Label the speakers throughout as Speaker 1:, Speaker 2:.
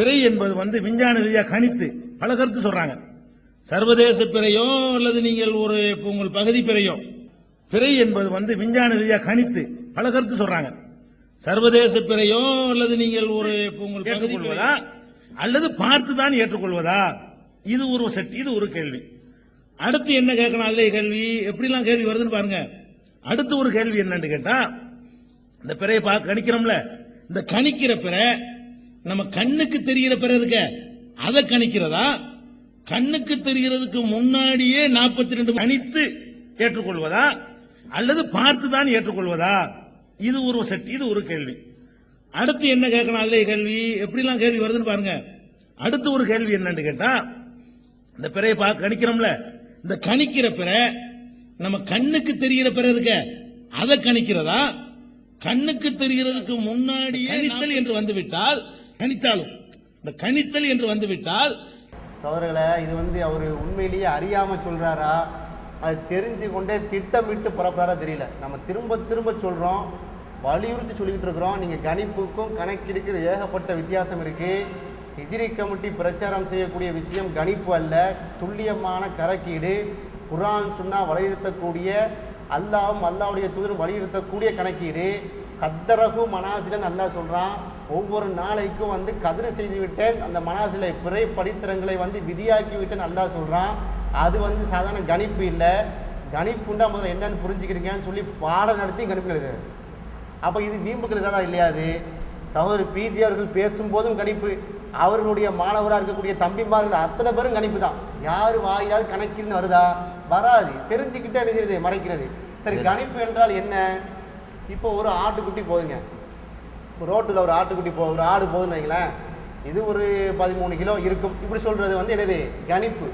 Speaker 1: பிறை என்பது விஞ்ஞான ரீதியா கணித்து பல கருத்து சொல்றாங்க. சர்வதேச பிறையோ அல்லது நீங்கள் ஒரு உங்கள் பகுதி பிறையோ, பிறை என்பது விஞ்ஞான ரீதியா கணித்து பல கருத்து சொல்றாங்க. சர்வதேச பிறையோ அல்லது நீங்கள் ஒரு உங்கள் பகுதி கொள்வதா அல்லது பார்த்து தான் ஏற்றுக்கொள்வதா, இது ஒரு செட், இது ஒரு கேள்வி. அடுத்து என்ன கேட்கணும்? அதே கேள்வி எப்படிலாம் கேள்வி வருதுன்னு பாருங்க. அடுத்து ஒரு கேள்வி என்னன்னு கேட்டா, இந்த பிறையை கணிக்கிறோம்ல, இந்த கணிக்கிற பிறை நம்ம கண்ணுக்கு தெரிகிற பிறை இருக்க அதை கணிக்கிறதா, கண்ணுக்கு தெரிகிறதுக்கு முன்னாடியே 42 கணித்து ஏற்றுக்கொள்வதா அல்லது பார்த்து தான் ஏற்றுக்கொள்வதா, இது ஒரு செட், இது ஒரு கேள்வி. அடுத்து என்ன கேட்கணும்? அதே கேள்வி எப்படிலாம் கேள்வி வருதுன்னு பாருங்க. அடுத்து ஒரு கேள்வி என்னன்னு கேட்டா, இந்த பிறையை கணிக்கிறோம்ல, இந்த கணிக்கிற பிறை நம்ம கண்ணுக்கு தெரிகிற பிறை இருக்க அதை கணிக்கிறதா, கண்ணுக்கு தெரிகிறதுக்கு முன்னாடியே கணித்தல் என்று வந்துவிட்டால், கணித்தாலும் இந்த கணித்தல் என்று வந்துவிட்டால்,
Speaker 2: சகோதரர்களே, இது அவர் உண்மையிலேயே அறியாம சொல்றாரா, அது தெரிஞ்சு கொண்டே திட்டமிட்டு புறப்படாரா தெரியல. நம்ம திரும்ப திரும்ப சொல்றோம், வலியுறுத்தி சொல்லிக்கிட்டு இருக்கிறோம். நீங்க கணிப்புக்கும் கணக்கெடுக்கிற ஏகப்பட்ட வித்தியாசம் இருக்கு. ஹிஜ்ரி கமிட்டி பிரச்சாரம் செய்யக்கூடிய விஷயம் கணிப்பு அல்ல, துல்லியமான கணக்கீடு. குர்ஆன் சுன்னா வலியுறுத்தக்கூடிய, அல்லாஹ்வும் அல்லாஹ்வுடைய தூதரும் வலியுறுத்தக்கூடிய கணக்கீடு. கத்தரகு மனாசிலன் அல்லாஹ் சொல்றான், ஒவ்வொரு நாளைக்கும் கதிர் செய்து விட்டேன், அந்த மனாசிலை பிறை படித்திரங்களை விதியாக்கி விட்டேன் அல்லாஹ் சொல்றான். அது சாதாரண கணிப்பு இல்லை. கணிப்புண்டா முதல்ல என்னன்னு புரிஞ்சுக்கிறீங்கன்னு சொல்லி பாடம் நடத்தி கணிப்பு எழுது. அப்போ இது வீம்புக்கள் தான் இல்லையா? அது சகோதரர் பிஜி அவர்கள் பேசும்போதும் கணிப்பு, அவர்களுடைய மாணவராக இருக்கக்கூடிய தம்பிமார்கள் அத்தனை பேரும் கணிப்பு தான். யார் வாயாவது கணக்கின்னு வருதா? வராது. தெரிஞ்சுக்கிட்டே எழுதுறது, மறைக்கிறது. சரி, கணிப்பு என்றால் என்ன? இப்போ ஒரு ஆட்டுக்குட்டி போகுதுங்க, ரோட்டில் ஒரு ஆட்டுக்குட்டி ஒரு ஆடு போகுதுன்னு வைங்களேன், இது ஒரு 13 கிலோ இருக்கும். இப்படி சொல்கிறது என்னது? கணிப்பு.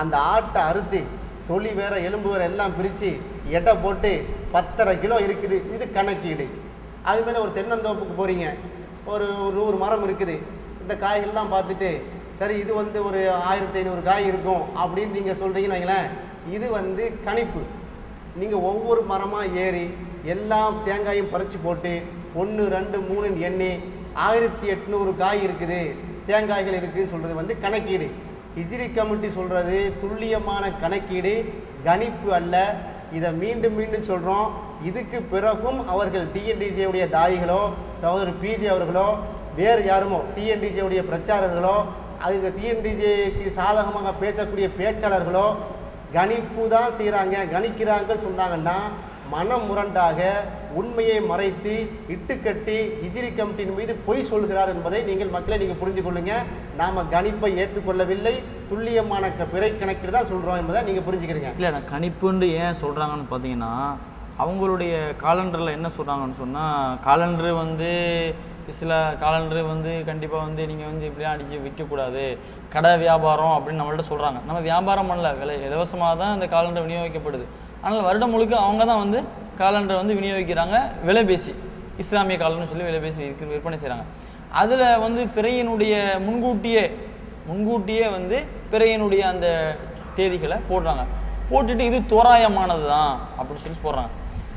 Speaker 2: அந்த ஆட்டை அறுத்து தொலி வேற எலும்பு வேற எல்லாம் பிரித்து எடை போட்டு 10.5 கிலோ இருக்குது, இது கணக்கீடு. அதுமாரி ஒரு தென்னந்தோப்புக்கு போகிறீங்க, ஒரு 100 மரம் இருக்குது. இந்த காய்கள்லாம் பார்த்துட்டு சரி இது ஒரு 1500 காய் இருக்கும் அப்படின்னு நீங்கள் சொல்கிறீங்கன்னு வைங்களேன், இது கணிப்பு. நீங்கள் ஒவ்வொரு மரமாக ஏறி எல்லாம் தேங்காயும் பறித்து போட்டு 1 2 3 எண்ணி 1800 காய் இருக்குது, தேங்காய்கள் இருக்குதுன்னு சொல்கிறது கணக்கீடு. ஹிஜ்ரி கமிட்டி சொல்கிறது துல்லியமான கணக்கீடு, கணிப்பு அல்ல. இதை மீண்டும் மீண்டும் சொல்கிறோம். இதுக்கு பிறகும் அவர்கள் டிஎன்டிஜேவுடைய தாயிகளோ, சகோதரர் பிஜே அவர்களோ, வேறு யாருமோ டிஎன்டிஜேவுடைய பிரச்சாரர்களோ, அதுக்கு டிஎன்டிஜேக்கு சாதகமாக பேசக்கூடிய பேச்சாளர்களோ கணிப்பு தான் செய்கிறாங்க, கணிக்கிறாங்க சொன்னாங்கன்னா, மனம் முரண்டாக உண்மையை மறைத்து இட்டுக்கட்டி ஹிஜ்ரி கமிட்டியின் மீது பொய் சொல்கிறார் என்பதை மக்களை நீங்கள் புரிஞ்சு கொள்ளுங்க. நாம் கணிப்பை ஏற்றுக்கொள்ளவில்லை, துல்லியமான பிறை கணக்கீடு தான் சொல்கிறோம் என்பதை நீங்கள் புரிஞ்சுக்கிறீங்க.
Speaker 3: இல்லை, நான் கணிப்புன்னு ஏன் சொல்கிறாங்கன்னு பார்த்தீங்கன்னா, அவங்களுடைய காலண்டரில் என்ன சொல்கிறாங்கன்னு சொன்னால், காலண்டரு சில காலண்டரு கண்டிப்பாக நீங்கள் இப்படிலாம் அடித்து விற்கக்கூடாது, கடை வியாபாரம் அப்படின்னு நம்மள்ட்ட சொல்கிறாங்க. நம்ம வியாபாரம் பண்ணல, இலவசமாக தான் இந்த காலண்டர் விநியோகிக்கப்படுது. ஆனால் வருடம் முழுக்க அவங்க தான் காலண்டரை விநியோகிக்கிறாங்க, விலை பேசி, இஸ்லாமிய காலண்டர்னு சொல்லி விலை பேசி விற்பனை செய்கிறாங்க. அதில் பிறையினுடைய முன்கூட்டியே பிறையினுடைய அந்த தேதிகளை போடுறாங்க. போட்டுட்டு இது தோராயமானது தான் அப்படின்னு சொல்லி போடுறாங்க.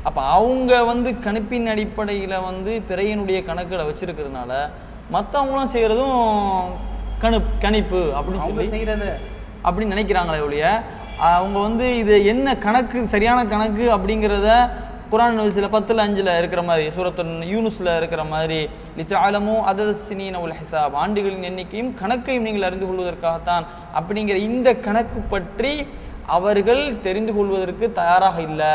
Speaker 3: அப்போ அவங்க கணிப்பின் அடிப்படையில் பிறையினுடைய கணக்குகளை வச்சிருக்கிறதுனால மற்றவங்களும் செய்கிறதும் கணிப்பு அப்படின்னு சொல்லி செய்கிறது அப்படின்னு நினைக்கிறாங்களே ஒழிய, அவங்க இது என்ன கணக்கு, சரியான கணக்கு அப்படிங்கிறத குர்ஆன் சில 10:5 இருக்கிற மாதிரி, சூரத்து யூனுஸ்ல இருக்கிற மாதிரி, லிதஅலமு அதத ஸினீன வல் ஹிசாப், ஆண்டுகளின் எண்ணிக்கையும் கணக்கையும் நீங்கள் அறிந்து கொள்வதற்காகத்தான் அப்படிங்கிற இந்த கணக்கு பற்றி அவர்கள் தெரிந்து கொள்வதற்கு தயாராக இல்லை.